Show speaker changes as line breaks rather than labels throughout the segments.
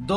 2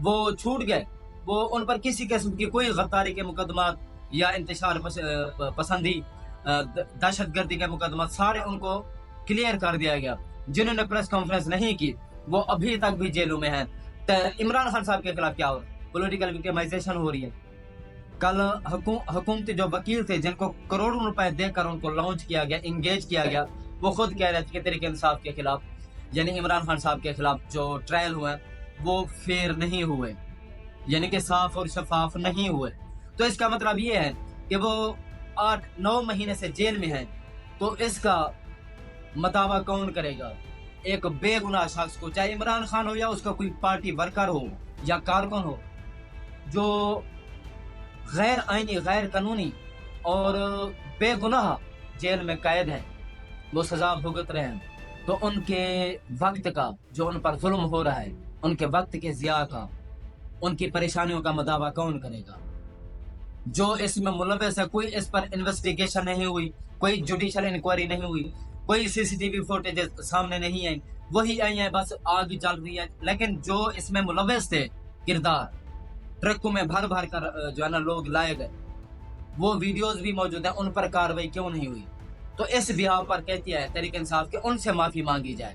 وہ چھوٹ گئے, وہ ان پر کسی قسم کی کوئی غداری کے مقدمات یا انتشار پسندی, دہشت گردی کے مقدمات سارے ان کو کلیئر کر دیا گیا. جنہوں نے پریس کانفرنس نہیں کی وہ ابھی تک بھی جیلوں میں ہیں. عمران خان صاحب کے خلاف کیا ہو رہا ہے؟ پولیٹیکل وکٹمائزیشن ہو رہی ہے. کل حکومتی جو وکیل تھے جن کو کروڑوں روپے دے کر ان کو لانچ کیا گیا, انگیج کیا گیا, وہ خود کہہ رہے تھے کہ تحریک انصاف کے خلاف یعنی عمران خان صاحب کے خلاف جو ٹرائل ہوئے وہ فیئر نہیں ہوئے, یعنی کہ صاف اور شفاف نہیں ہوئے. تو اس کا مطلب یہ ہے کہ وہ 8-9 مہینے سے جیل میں ہیں. تو اس کا مطالبہ کون کرے گا؟ ایک بے گناہ شخص کو, چاہے عمران خان ہو یا اس کا کوئی پارٹی ورکر ہو یا کارکن ہو, جو غیر آئینی, غیر قانونی اور بے گناہ جیل میں قید ہے, وہ سزا بھگت رہے ہیں. تو ان کے وقت کا جو ان پر ظلم ہو رہا ہے, ان کے وقت کے ضیاع کا, ان کی پریشانیوں کا مداوع کون کرے گا؟ جو اس میں ملوث ہے, کوئی اس پر انویسٹیگیشن نہیں ہوئی, کوئی جوڈیشل انکوائری نہیں ہوئی, کوئی CCTV فوٹیج سامنے نہیں آئی, وہی آئی ہیں بس آگ جل رہی ہے. لیکن جو اس میں ملوث تھے کردار, ٹرکوں میں بھر بھر کر جو ہے نا لوگ لائے گئے, وہ ویڈیوز بھی موجود ہیں, ان پر کارروائی کیوں نہیں ہوئی؟ تو اس بحاؤ پر کہتی ہے تحریک انصاف کہ ان سے معافی مانگی جائے.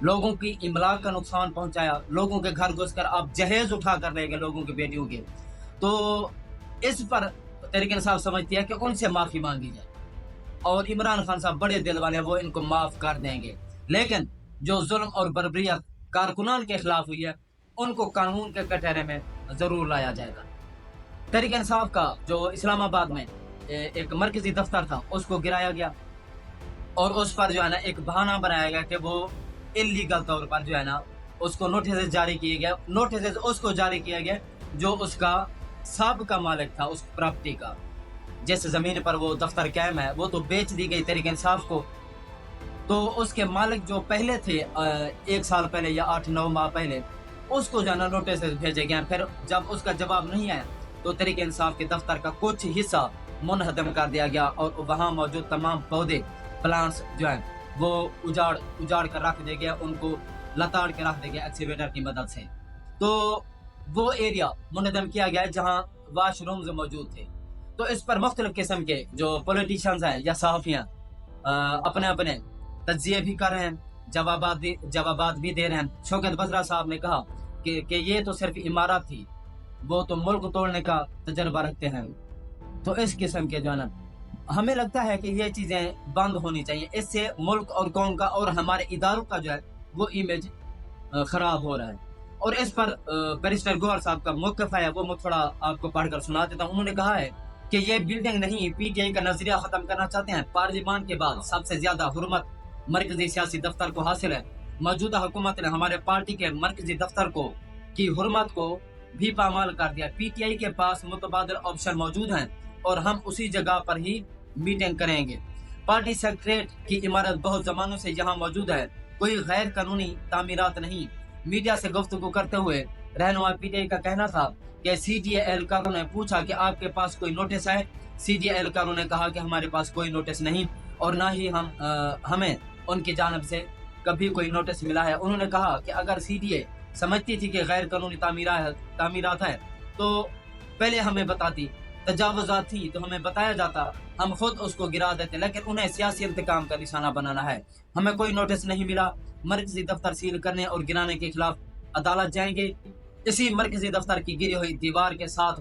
لوگوں کی املاک کا نقصان پہنچایا, لوگوں کے گھر گھس کر آپ جہیز اٹھا کر لے گئے لوگوں کی بیٹیوں کے. تو اس پر تحریک انصاف سمجھتی ہے کہ ان سے معافی مانگی جائے, اور عمران خان صاحب بڑے دل والے ہیں, وہ ان کو معاف کر دیں گے. لیکن جو ظلم اور بربریت کارکنان کے خلاف ہوئی ہے, ان کو قانون کے کٹہرے میں ضرور لایا جائے گا. تحریک انصاف کا جو اسلام آباد میں ایک مرکزی دفتر تھا, اس کو گرایا گیا, اور اس پر جو ہے نا ایک بہانہ بنایا گیا کہ وہ انلیگل طور پر جو ہے نا اس کو نوٹسز جاری کیے گئے. نوٹسز اس کو جاری کیا گیا جو اس کا سابقہ مالک تھا اس پراپرٹی کا. جس زمین پر وہ دفتر قائم ہے وہ تو بیچ دی گئی تحریک انصاف کو, تو اس کے مالک جو پہلے تھے 1 سال پہلے یا 8-9 ماہ پہلے, اس کو جو ہے نا نوٹسز بھیجے گئے. پھر جب اس کا جواب نہیں آیا تو تحریک انصاف کے دفتر کا کچھ حصہ منہدم کر دیا گیا, اور وہاں موجود تمام پودے, پلانٹس جو ہیں وہ اجاڑ کر رکھ دے گیا, ان کو لتاڑ کے رکھ دے گیا ایکسیویٹر کی مدد سے. تو وہ ایریا منہدم کیا گیا جہاں واش رومز موجود تھے. تو اس پر مختلف قسم کے جو پولیٹیشنز ہیں یا صحافیاں اپنے اپنے تجزیے بھی کر رہے ہیں, جوابات بھی دے رہے ہیں. شوکت بزرا صاحب نے کہا کہ یہ تو صرف عمارت تھی, وہ تو ملک توڑنے کا تجربہ رکھتے ہیں. تو اس قسم کے جو ہے نا ہمیں لگتا ہے کہ یہ چیزیں بند ہونی چاہیے. اس سے ملک اور قوم کا اور ہمارے اداروں کا جو ہے وہ امیج خراب ہو رہا ہے. اور اس پر بیرسٹر گوہر صاحب کا موقف ہے, وہ میں تھوڑا آپ کو پڑھ کر سنا دیتا ہوں. انہوں نے کہا ہے کہ یہ بلڈنگ نہیں, PTI کا نظریہ ختم کرنا چاہتے ہیں. پارلیمان کے بعد سب سے زیادہ حرمت مرکزی سیاسی دفتر کو حاصل ہے. موجودہ حکومت نے ہمارے پارٹی کے مرکزی دفتر کو کی حرمت کو بھی پامال کر دیا. PTI کے پاس متبادل آپشن موجود ہیں اور ہم اسی جگہ پر ہی میٹنگ کریں گے. پارٹی سیکریٹریٹ کی عمارت بہت زمانوں سے یہاں موجود ہے, کوئی غیر قانونی تعمیرات نہیں. میڈیا سے گفتگو کرتے ہوئے رہنما PTI کا کہنا تھا کہ CDA اہلکاروں نے پوچھا کہ آپ کے پاس کوئی نوٹس ہے. CDA اہلکاروں نے کہا کہ ہمارے پاس کوئی نوٹس نہیں, اور نہ ہی ہمیں ان کی جانب سے کبھی کوئی نوٹس ملا ہے. انہوں نے کہا کہ اگر CDA سمجھتی تھی کہ غیر قانونی تعمیرات ہے تو پہلے ہمیں بتاتی, تجاوزات تھی تو ہمیں بتایا جاتا, ہم خود اس کو گرا دیتے. لیکن انہیں سیاسی انتقام کا نشانہ بنانا ہے. ہمیں کوئی نوٹس نہیں ملا. مرکزی دفتر سیل کرنے اور گرانے کے خلاف عدالت جائیں گے. اسی مرکزی دفتر کی گری ہوئی دیوار کے ساتھ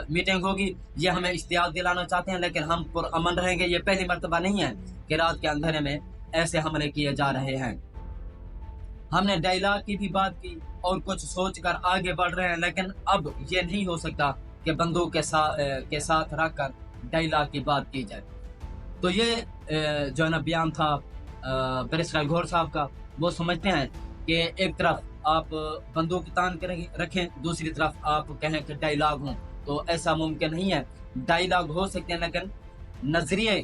میٹنگ ہوگی. یہ ہمیں اشتیاق دلانا چاہتے ہیں, لیکن ہم پرامن رہیں گے. یہ پہلی مرتبہ نہیں ہے کہ رات کے اندھیرے میں ایسے حملے کیے جا رہے ہیں. ہم نے ڈائلاگ کی بھی بات کی اور کچھ سوچ کر آگے بڑھ رہے ہیں, لیکن اب یہ نہیں ہو سکتا کہ بندوق کے ساتھ رکھ کر ڈائلاگ کی بات کی جائے. تو یہ جو ہے نا بیان تھا بیرسٹر گوہر صاحب کا. وہ سمجھتے ہیں کہ ایک طرف آپ بندوق تان کے رکھیں, دوسری طرف آپ کہیں کہ ڈائلاگ ہوں, تو ایسا ممکن نہیں ہے. ڈائلاگ ہو سکتے ہیں لیکن نظریے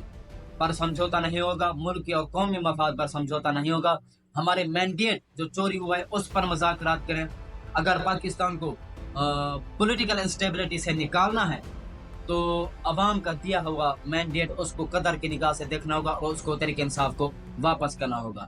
پر سمجھوتا نہیں ہوگا, ملکی اور قومی مفاد پر سمجھوتا نہیں ہوگا. ہمارے مینڈیٹ جو چوری ہوا ہے اس پر مذاکرات کریں. اگر پاکستان کو پولیٹیکل انسٹیبلٹی سے نکالنا ہے تو عوام کا دیا ہوا مینڈیٹ اس کو قدر کی نگاہ سے دیکھنا ہوگا اور اس کو تحریک انصاف کو واپس کرنا ہوگا.